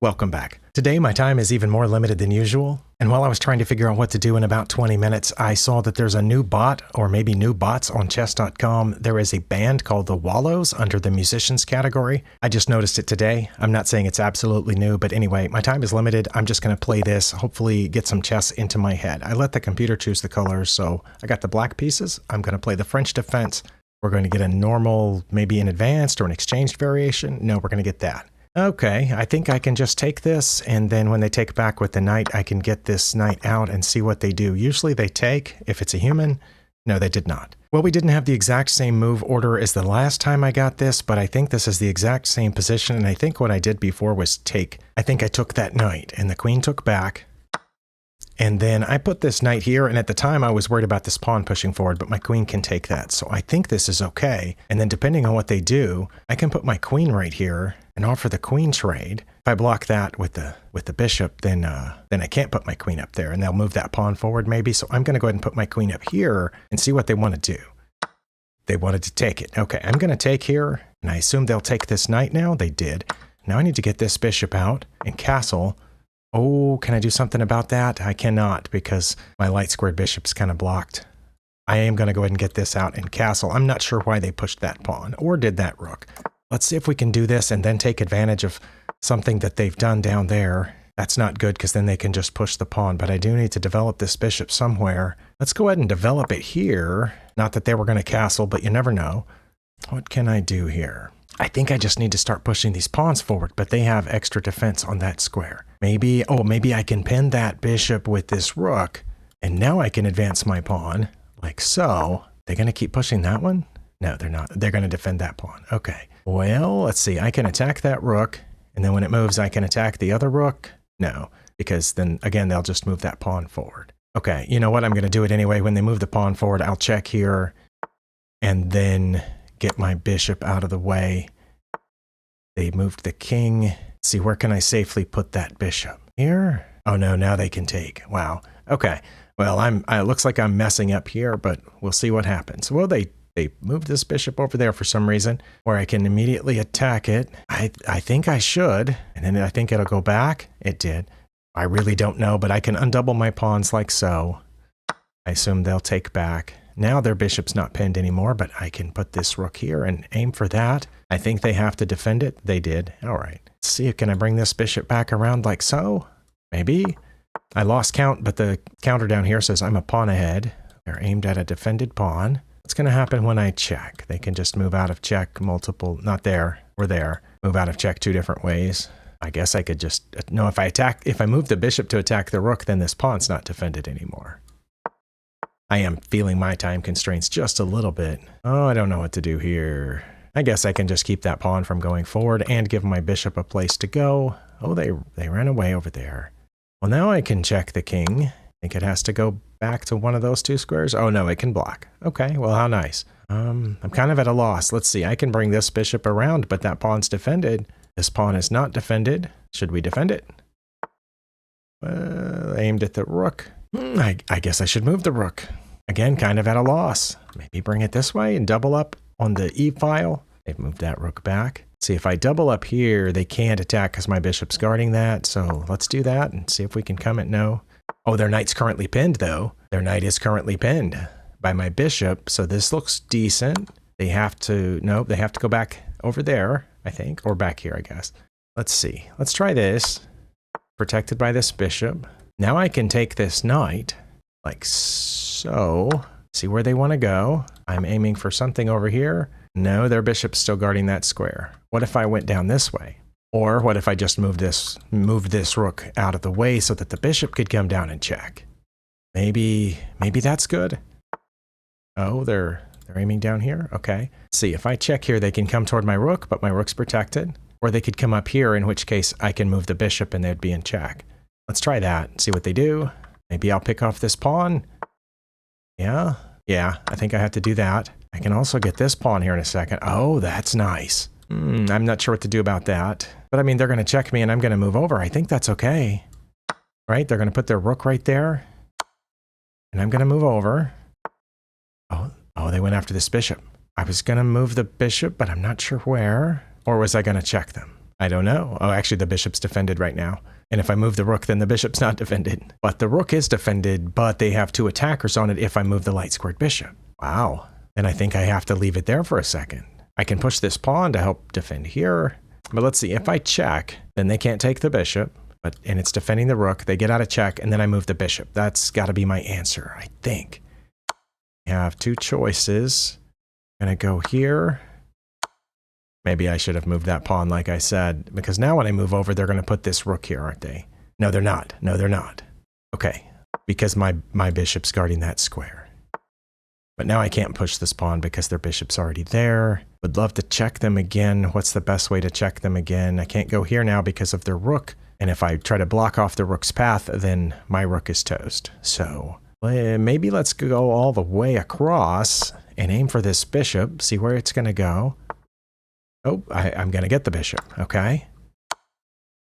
Welcome back. Today my time is even more limited than usual, and while I was trying to figure out what to do in about 20 minutes, I saw that there's a new bot, or maybe new bots on chess.com. There is a band called the Wallows under the musicians category. I just noticed it today. I'm not saying it's absolutely new, but anyway, my time is limited. I'm just going to play this, hopefully get some chess into my head. I let the computer choose the colors, so I got the black pieces. I'm going to play the French defense. We're going to get a normal, maybe an advanced or an exchanged variation. No, we're going to get that. Okay, I think I can just take this, and then when they take back with the knight, I can get this knight out and see what they do. Usually they take, if it's a human. No, they did not. Well, we didn't have the exact same move order as the last time I got this, but I think this is the exact same position, and I think what I did before was take. I think I took that knight, and the queen took back. And then I put this knight here, and at the time I was worried about this pawn pushing forward, but my queen can take that, so I think this is okay. And then depending on what they do, I can put my queen right here and offer the queen trade. If I block that with the bishop, then I can't put my queen up there, and they'll move that pawn forward maybe. So I'm going to go ahead and put my queen up here and see what they want to do. They wanted to take it. Okay, I'm going to take here, and I assume they'll take this knight now. They did. Now I need to get this bishop out and castle. Oh, can I do something about that? I cannot, because my light squared bishop's kind of blocked. I am going to go ahead and get this out and castle. I'm not sure why they pushed that pawn or did that rook. Let's see if we can do this and then take advantage of something that they've done down there. That's not good because then they can just push the pawn, but I do need to develop this bishop somewhere. Let's go ahead and develop it here. Not that they were going to castle, but you never know. What can I do here? I think I just need to start pushing these pawns forward, but they have extra defense on that square. Maybe I can pin that bishop with this rook, and now I can advance my pawn, like so. They're going to keep pushing that one? No, they're not. They're going to defend that pawn. Okay. Well, let's see. I can attack that rook, and then when it moves, I can attack the other rook. No, because then, again, they'll just move that pawn forward. Okay, you know what? I'm going to do it anyway. When they move the pawn forward, I'll check here, and then get my bishop out of the way. They moved the king. Let's see, where can I safely put that bishop? Here? Oh no, now they can take. Wow. Okay. Well, it looks like I'm messing up here, but we'll see what happens. Well, they moved this bishop over there for some reason, where I can immediately attack it. I think I should, and then I think it'll go back. It did. I really don't know, but I can undouble my pawns like so. I assume they'll take back. Now their bishop's not pinned anymore, but I can put this rook here and aim for that. I think they have to defend it. They did. All right. Let's see, can I bring this bishop back around like so? Maybe. I lost count, but the counter down here says I'm a pawn ahead. They're aimed at a defended pawn. What's going to happen when I check? They can just move out of check multiple, not there, or there. Move out of check two different ways. I guess I could just, no, if I move the bishop to attack the rook, then this pawn's not defended anymore. I am feeling my time constraints just a little bit. Oh, I don't know what to do here. I guess I can just keep that pawn from going forward and give my bishop a place to go. Oh, they ran away over there. Well, now I can check the king. I think it has to go back to one of those two squares. Oh, no, it can block. Okay, well, how nice. I'm kind of at a loss. Let's see. I can bring this bishop around, but that pawn's defended. This pawn is not defended. Should we defend it? Aimed at the rook. I guess I should move the rook. Again, kind of at a loss. Maybe bring it this way and double up on the E file. They've moved that rook back. See, if I double up here, they can't attack because my bishop's guarding that. So let's do that and see if we can come at no. Oh, their knight's currently pinned, though. Their knight is currently pinned by my bishop. So this looks decent. They have to, no, they have to go back over there, I think, or back here, I guess. Let's see. Let's try this. Protected by this bishop. Now I can take this knight like so. See where they want to go. I'm aiming for something over here. No, their bishop's still guarding that square. What if I went down this way? Or what if I just moved this rook out of the way so that the bishop could come down and check? Maybe that's good. Oh, they're aiming down here. Okay. See, if I check here, they can come toward my rook, but my rook's protected. Or they could come up here, in which case I can move the bishop and they'd be in check. Let's try that and see what they do. Maybe I'll pick off this pawn. Yeah, I think I have to do that. I can also get this pawn here in a second. Oh, that's nice. I'm not sure what to do about that. But I mean, they're going to check me and I'm going to move over. I think that's okay. Right? They're going to put their rook right there. And I'm going to move over. Oh, they went after this bishop. I was going to move the bishop, but I'm not sure where. Or was I going to check them? I don't know. Oh, actually, the bishop's defended right now. And if I move the rook, then the bishop's not defended. But the rook is defended, but they have 2 attackers on it if I move the light squared bishop. Wow. And I think I have to leave it there for a second. I can push this pawn to help defend here. But let's see, if I check, then they can't take the bishop. And it's defending the rook. They get out of check, and then I move the bishop. That's got to be my answer, I think. I have 2 choices. I'm going to go here. Maybe I should have moved that pawn like I said, because now when I move over, they're going to put this rook here, aren't they? No, they're not. No, they're not. Okay, because my bishop's guarding that square. But now I can't push this pawn because their bishop's already there. Would love to check them again. What's the best way to check them again? I can't go here now because of their rook. And if I try to block off the rook's path, then my rook is toast. So maybe let's go all the way across and aim for this bishop, see where it's going to go. Oh, I'm going to get the bishop. Okay.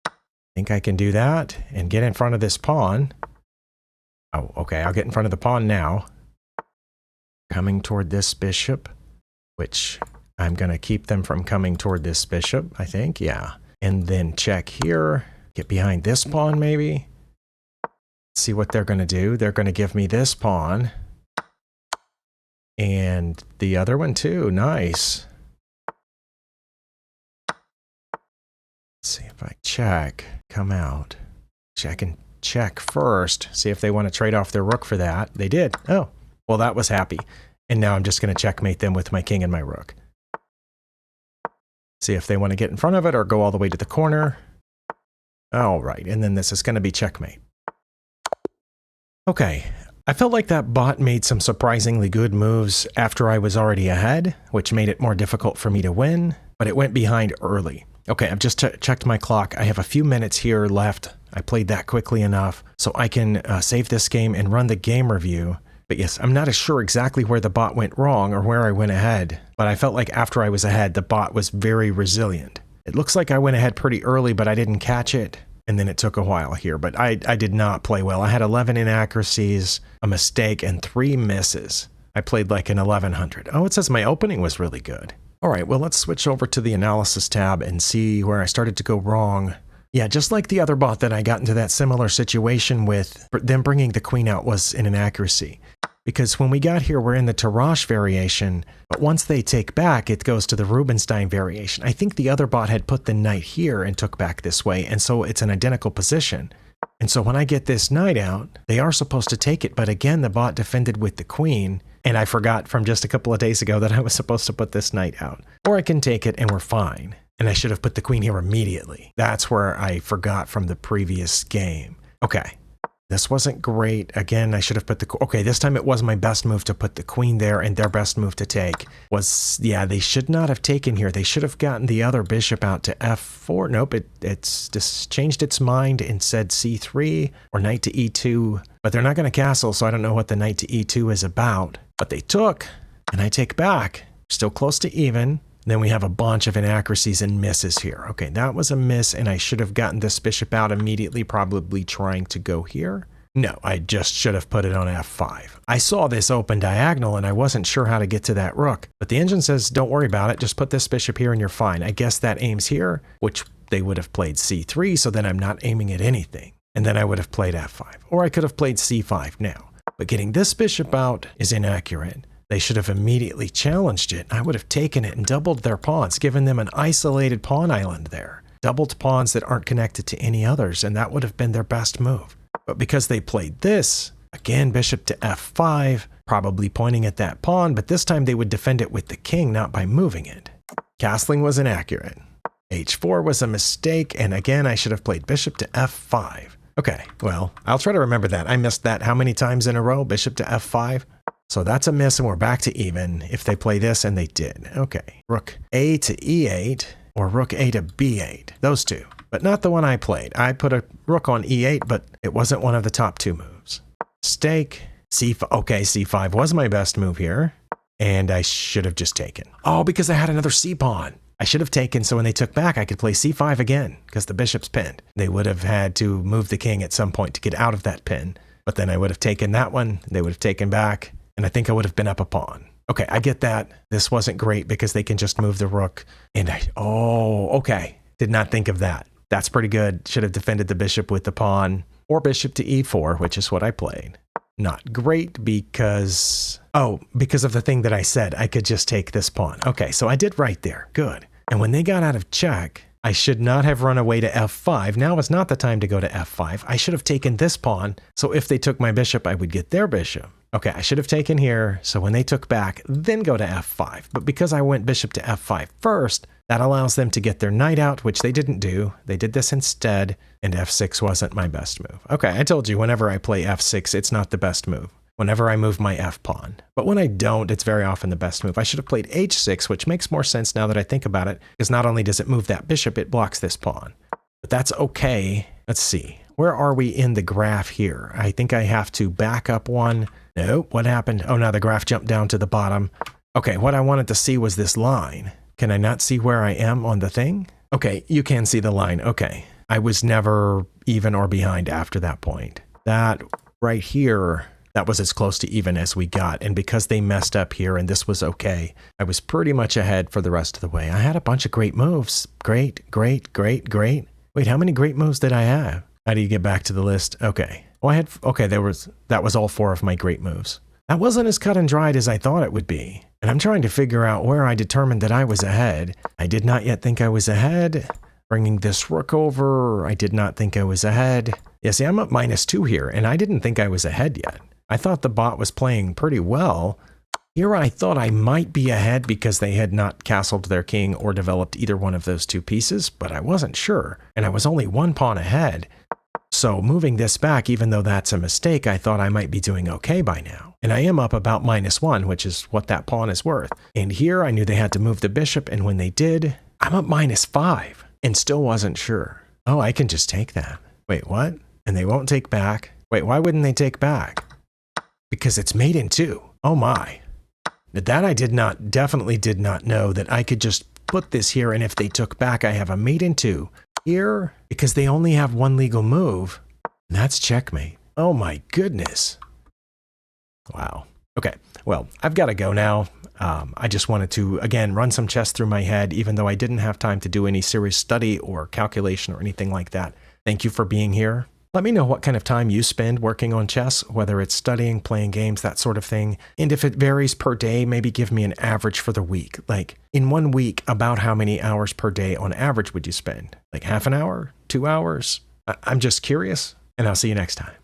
I think I can do that and get in front of this pawn. Oh, okay. I'll get in front of the pawn now. Coming toward this bishop, which I'm going to keep them from coming toward this bishop, I think. Yeah. And then check here. Get behind this pawn, maybe. See what they're going to do. They're going to give me this pawn. And the other one too. Nice. Let's see if I check. Come out. I can check first. See if they want to trade off their rook for that. They did. Oh, well, that was happy. And now I'm just going to checkmate them with my king and my rook. See if they want to get in front of it or go all the way to the corner. All right, and then this is going to be checkmate. Okay, I felt like that bot made some surprisingly good moves after I was already ahead, which made it more difficult for me to win, but it went behind early. Okay, I've just checked my clock. I have a few minutes here left. I played that quickly enough, so I can save this game and run the game review. But yes, I'm not as sure exactly where the bot went wrong or where I went ahead, but I felt like after I was ahead, the bot was very resilient. It looks like I went ahead pretty early, but I didn't catch it. And then it took a while here, but I did not play well. I had 11 inaccuracies, a mistake, and 3 misses. I played like an 1100. Oh, it says my opening was really good. All right, well, let's switch over to the analysis tab and see where I started to go wrong. Yeah, just like the other bot that I got into that similar situation with, them bringing the queen out was an inaccuracy. Because when we got here, we're in the Tarrasch variation, but once they take back, it goes to the Rubinstein variation. I think the other bot had put the knight here and took back this way, and so it's an identical position. And so when I get this knight out, they are supposed to take it, but again, the bot defended with the queen, and I forgot from just a couple of days ago that I was supposed to put this knight out. Or I can take it and we're fine. And I should have put the queen here immediately. That's where I forgot from the previous game. Okay. This wasn't great. Again, I should have put the... Okay, this time it was my best move to put the queen there, and their best move to take was... Yeah, they should not have taken here. They should have gotten the other bishop out to f4. Nope, it's just changed its mind and said c3 or knight to e2. But they're not going to castle, so I don't know what the knight to e2 is about. But they took, and I take back. Still close to even. Then we have a bunch of inaccuracies and misses here. Okay, that was a miss, and I should have gotten this bishop out immediately, probably trying to go here. No, I just should have put it on f5. I saw this open diagonal, and I wasn't sure how to get to that rook. But the engine says, don't worry about it, just put this bishop here and you're fine. I guess that aims here, which they would have played c3, so then I'm not aiming at anything. And then I would have played f5. Or I could have played c5 now. But getting this bishop out is inaccurate. They should have immediately challenged it. I would have taken it and doubled their pawns, given them an isolated pawn island there. Doubled pawns that aren't connected to any others, and that would have been their best move. But because they played this, again, bishop to f5, probably pointing at that pawn, but this time they would defend it with the king, not by moving it. Castling was inaccurate. h4 was a mistake, and again, I should have played bishop to f5. Okay, well, I'll try to remember that. I missed that how many times in a row? Bishop to f5? So that's a miss, and we're back to even if they play this, and they did. Okay, rook a to e8, or rook a to b8. Those two, but not the one I played. I put a rook on e8, but it wasn't one of the top 2 moves. Stake, c5. Okay, c5 was my best move here, and I should have just taken. Oh, because I had another c-pawn. I should have taken, so when they took back, I could play c5 again, because the bishop's pinned. They would have had to move the king at some point to get out of that pin, but then I would have taken that one, they would have taken back, and I think I would have been up a pawn. Okay, I get that. This wasn't great because they can just move the rook. And okay. Did not think of that. That's pretty good. Should have defended the bishop with the pawn or bishop to e4, which is what I played. Not great because of the thing that I said. I could just take this pawn. Okay, so I did right there. Good. And when they got out of check, I should not have run away to f5. Now is not the time to go to f5. I should have taken this pawn. So if they took my bishop, I would get their bishop. Okay, I should have taken here. So when they took back, then go to f5. But because I went bishop to f5 first, that allows them to get their knight out, which they didn't do. They did this instead, and f6 wasn't my best move. Okay, I told you, whenever I play f6, it's not the best move. Whenever I move my f-pawn. But when I don't, it's very often the best move. I should have played h6, which makes more sense now that I think about it, because not only does it move that bishop, it blocks this pawn. But that's okay. Let's see. Where are we in the graph here? I think I have to back up one. Nope, what happened? Oh, now the graph jumped down to the bottom. Okay, what I wanted to see was this line. Can I not see where I am on the thing? Okay, you can see the line. Okay, I was never even or behind after that point. That right here, that was as close to even as we got. And because they messed up here and this was okay, I was pretty much ahead for the rest of the way. I had a bunch of great moves. Great, great, great, great. Wait, how many great moves did I have? How do you get back to the list? Okay. Well, that was all 4 of my great moves. That wasn't as cut and dried as I thought it would be. And I'm trying to figure out where I determined that I was ahead. I did not yet think I was ahead. Bringing this rook over, I did not think I was ahead. Yeah, see, I'm up -2 here, and I didn't think I was ahead yet. I thought the bot was playing pretty well. Here I thought I might be ahead because they had not castled their king or developed either one of those 2 pieces, but I wasn't sure, and I was only 1 pawn ahead. So moving this back, even though that's a mistake, I thought I might be doing okay by now. And I am up about -1, which is what that pawn is worth. And here I knew they had to move the bishop, and when they did, I'm up -5 and still wasn't sure. Oh, I can just take that. Wait, what? And they won't take back. Wait, why wouldn't they take back? Because it's mate in 2. Oh my. That I definitely did not know that I could just put this here, and if they took back, I have a mate in 2. Here, because they only have 1 legal move, that's checkmate. Oh my goodness. Wow. Okay, well, I've got to go now. I just wanted to, again, run some chess through my head, even though I didn't have time to do any serious study or calculation or anything like that. Thank you for being here. Let me know what kind of time you spend working on chess, whether it's studying, playing games, that sort of thing. And if it varies per day, maybe give me an average for the week. Like, in 1 week, about how many hours per day on average would you spend? Like half an hour? 2 hours? I'm just curious, and I'll see you next time.